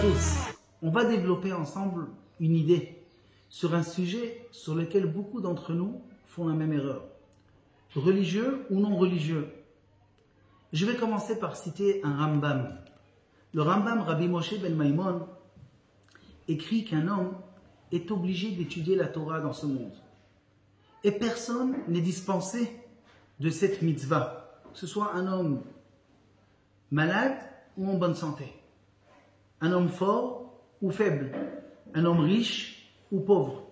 tous. On va développer ensemble une idée sur un sujet sur lequel beaucoup d'entre nous font la même erreur. Religieux ou non religieux? Je vais commencer par citer un Rambam. Le Rambam, Rabbi Moshe ben Maimon, écrit qu'un homme est obligé d'étudier la Torah dans ce monde. Et personne n'est dispensé de cette mitzvah, que ce soit un homme malade ou en bonne santé, un homme fort ou faible, un homme riche ou pauvre.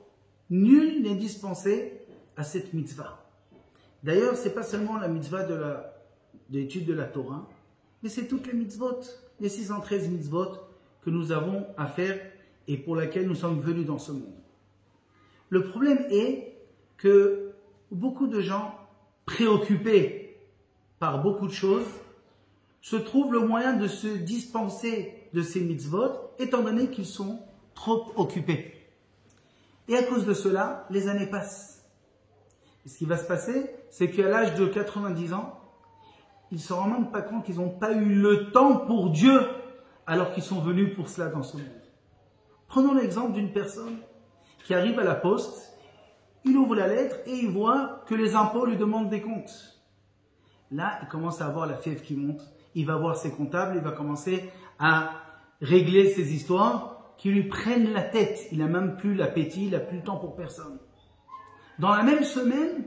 Nul n'est dispensé à cette mitzvah. D'ailleurs, ce n'est pas seulement la mitzvah de l'étude de la Torah, mais c'est toutes les mitzvot, les 613 mitzvot que nous avons à faire et pour laquelle nous sommes venus dans ce monde. Le problème est que beaucoup de gens préoccupés par beaucoup de choses se trouvent le moyen de se dispenser de ces mitzvot étant donné qu'ils sont trop occupés. Et à cause de cela, les années passent. Et ce qui va se passer, c'est qu'à l'âge de 90 ans, ils ne se rendent même pas compte qu'ils n'ont pas eu le temps pour Dieu alors qu'ils sont venus pour cela dans ce monde. Prenons l'exemple d'une personne qui arrive à la poste, il ouvre la lettre et il voit que les impôts lui demandent des comptes. Là, il commence à avoir la fièvre qui monte, il va voir ses comptables, il va commencer à régler ses histoires qui lui prennent la tête. Il n'a même plus l'appétit, il n'a plus le temps pour personne. Dans la même semaine,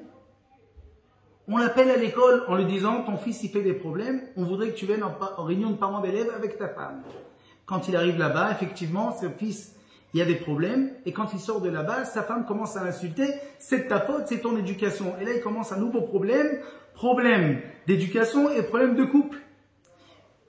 on l'appelle à l'école en lui disant « ton fils il fait des problèmes, on voudrait que tu viennes en réunion de parents d'élèves avec ta femme ». Quand il arrive là-bas, effectivement, ce fils, il y a des problèmes. Et quand il sort de là-bas, sa femme commence à l'insulter. C'est de ta faute, c'est ton éducation. Et là, il commence un nouveau problème. Problème d'éducation et problème de couple.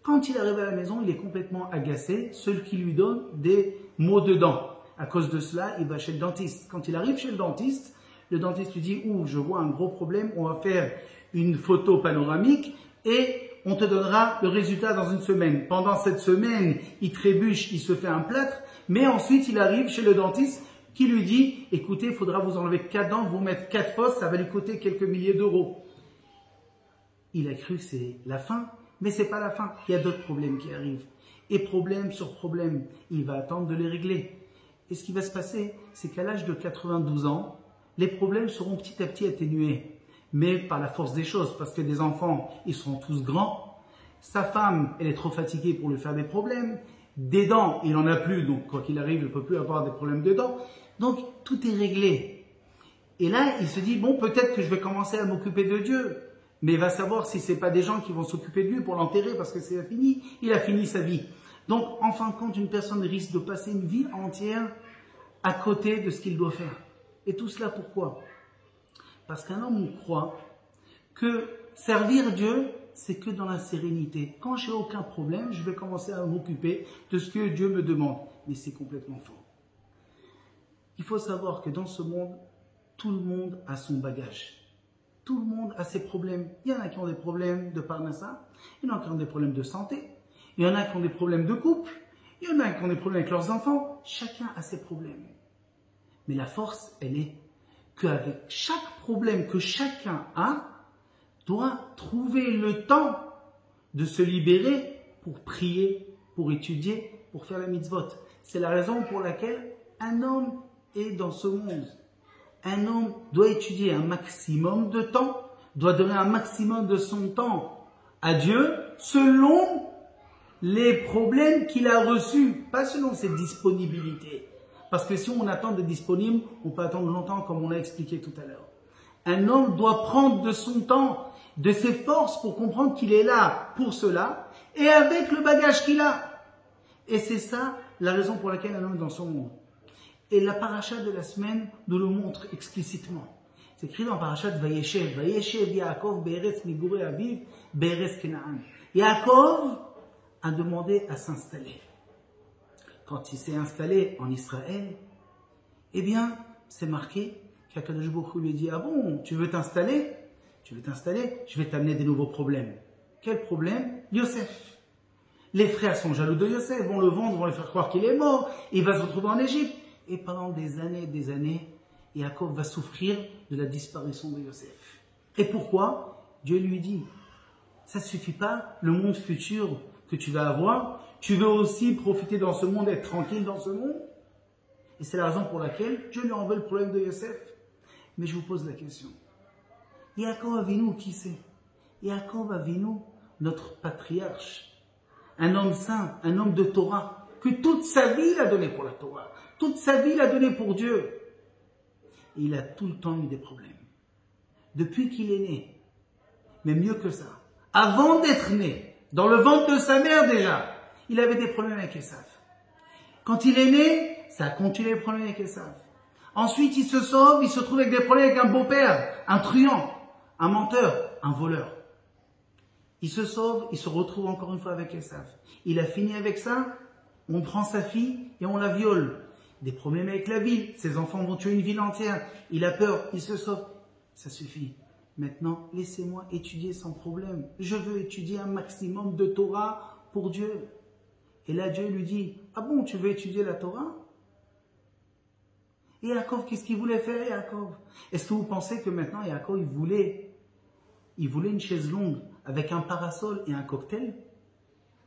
Quand il arrive à la maison, il est complètement agacé. Seul qui lui donne des maux de dents. À cause de cela, il va chez le dentiste. Quand il arrive chez le dentiste lui dit « Ouh, je vois un gros problème, on va faire une photo panoramique et on te donnera le résultat dans une semaine. » Pendant cette semaine, il trébuche, il se fait un plâtre, mais ensuite il arrive chez le dentiste qui lui dit « Écoutez, il faudra vous enlever 4 dents, vous mettre 4 fosses, ça va lui coûter quelques milliers d'euros. » Il a cru que c'est la fin, mais c'est pas la fin. Il y a d'autres problèmes qui arrivent. Et problème sur problème, il va attendre de les régler. Et ce qui va se passer, c'est qu'à l'âge de 92 ans, les problèmes seront petit à petit atténués. Mais par la force des choses, parce que des enfants, ils seront tous grands. Sa femme, elle est trop fatiguée pour lui faire des problèmes. Des dents, il n'en a plus, donc quoi qu'il arrive, il ne peut plus avoir des problèmes de dents. Donc, tout est réglé. Et là, il se dit, bon, peut-être que je vais commencer à m'occuper de Dieu. Mais il va savoir si ce n'est pas des gens qui vont s'occuper de lui pour l'enterrer parce que c'est fini. Il a fini sa vie. Donc, en fin de compte, une personne risque de passer une vie entière à côté de ce qu'il doit faire. Et tout cela pourquoi? Parce qu'un homme croit que servir Dieu, c'est que dans la sérénité. Quand j'ai aucun problème, je vais commencer à m'occuper de ce que Dieu me demande. Mais c'est complètement faux. Il faut savoir que dans ce monde, tout le monde a son bagage. Tout le monde a ses problèmes. Il y en a qui ont des problèmes de parnassa, il y en a qui ont des problèmes de santé, il y en a qui ont des problèmes de couple, il y en a qui ont des problèmes avec leurs enfants. Chacun a ses problèmes. Mais la force, elle est qu'avec chaque problème que chacun a, doit trouver le temps de se libérer pour prier, pour étudier, pour faire la mitzvot. C'est la raison pour laquelle un homme est dans ce monde. Un homme doit étudier un maximum de temps, doit donner un maximum de son temps à Dieu selon les problèmes qu'il a reçus, pas selon ses disponibilités. Parce que si on attend d'être disponible, on peut attendre longtemps comme on l'a expliqué tout à l'heure. Un homme doit prendre de son temps, de ses forces pour comprendre qu'il est là pour cela et avec le bagage qu'il a. Et c'est ça la raison pour laquelle un homme est dans son monde. Et la paracha de la semaine nous le montre explicitement. C'est écrit dans la paracha de Vayeshev. Vayeshev Yaakov Be'eretz Migurei Aviv Be'eretz Kenaan. Yaakov a demandé à s'installer. Quand il s'est installé en Israël, eh bien, c'est marqué qu'Akadosh Baruch Hu lui dit « Ah bon, tu veux t'installer? Tu veux t'installer? Je vais t'amener des nouveaux problèmes. » Quel problème? Yosef. Les frères sont jaloux de Yosef, vont le vendre, vont lui faire croire qu'il est mort, il va se retrouver en Égypte. Et pendant des années, Yaakov va souffrir de la disparition de Yosef. Et pourquoi? Dieu lui dit « Ça ne suffit pas, le monde futur que tu vas avoir. Tu veux aussi profiter dans ce monde, être tranquille dans ce monde. Et c'est la raison pour laquelle Dieu lui envoie le problème de Yosef. Mais je vous pose la question. Yaakov Avinu, qui c'est? Yaakov Avinu, notre patriarche. Un homme saint, un homme de Torah, que toute sa vie il a donné pour la Torah. Toute sa vie il a donné pour Dieu. Et il a tout le temps eu des problèmes. Depuis qu'il est né. Mais mieux que ça. Avant d'être né, dans le ventre de sa mère déjà, il avait des problèmes avec Esav. Quand il est né, ça a continué les problèmes avec Esav. Ensuite, il se sauve, il se trouve avec des problèmes avec un beau-père, un truand, un menteur, un voleur. Il se sauve, il se retrouve encore une fois avec Esav. Il a fini avec ça, on prend sa fille et on la viole. Des problèmes avec la ville, ses enfants vont tuer une ville entière. Il a peur, il se sauve. Ça suffit. Maintenant, laissez-moi étudier sans problème. Je veux étudier un maximum de Torah pour Dieu. Et là, Dieu lui dit, ah bon, tu veux étudier la Torah? Et Yaakov, qu'est-ce qu'il voulait faire, Yaakov? Est-ce que vous pensez que maintenant, Yaakov, il voulait une chaise longue avec un parasol et un cocktail?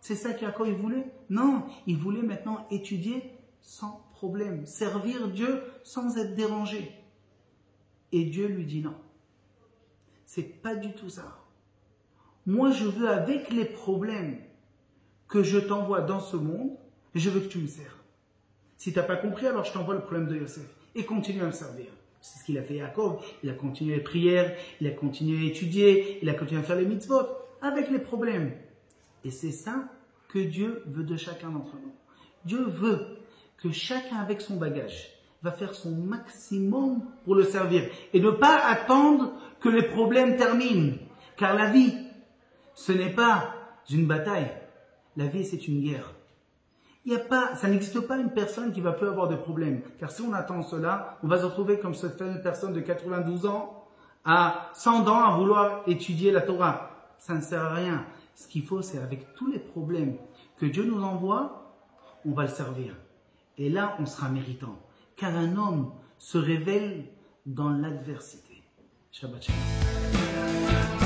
C'est ça qu'Yaakov, il voulait? Non, il voulait maintenant étudier sans problème, servir Dieu sans être dérangé. Et Dieu lui dit non. C'est pas du tout ça. Moi, je veux avec les problèmes que je t'envoie dans ce monde, je veux que tu me sers. Si tu n'as pas compris, alors je t'envoie le problème de Yosef. Et continue à me servir. C'est ce qu'il a fait Yaakov. Il a continué les prières, il a continué à étudier, il a continué à faire les mitzvot avec les problèmes. Et c'est ça que Dieu veut de chacun d'entre nous. Dieu veut que chacun avec son bagage va faire son maximum pour le servir. Et ne pas attendre que les problèmes terminent. Car la vie, ce n'est pas une bataille. La vie, c'est une guerre. Ça n'existe pas une personne qui va plus avoir de problèmes. Car si on attend cela, on va se retrouver comme cette personne de 92 ans à 100 ans à vouloir étudier la Torah. Ça ne sert à rien. Ce qu'il faut, c'est avec tous les problèmes que Dieu nous envoie, on va le servir. Et là, on sera méritant. Car un homme se révèle dans l'adversité. Shabbat shalom.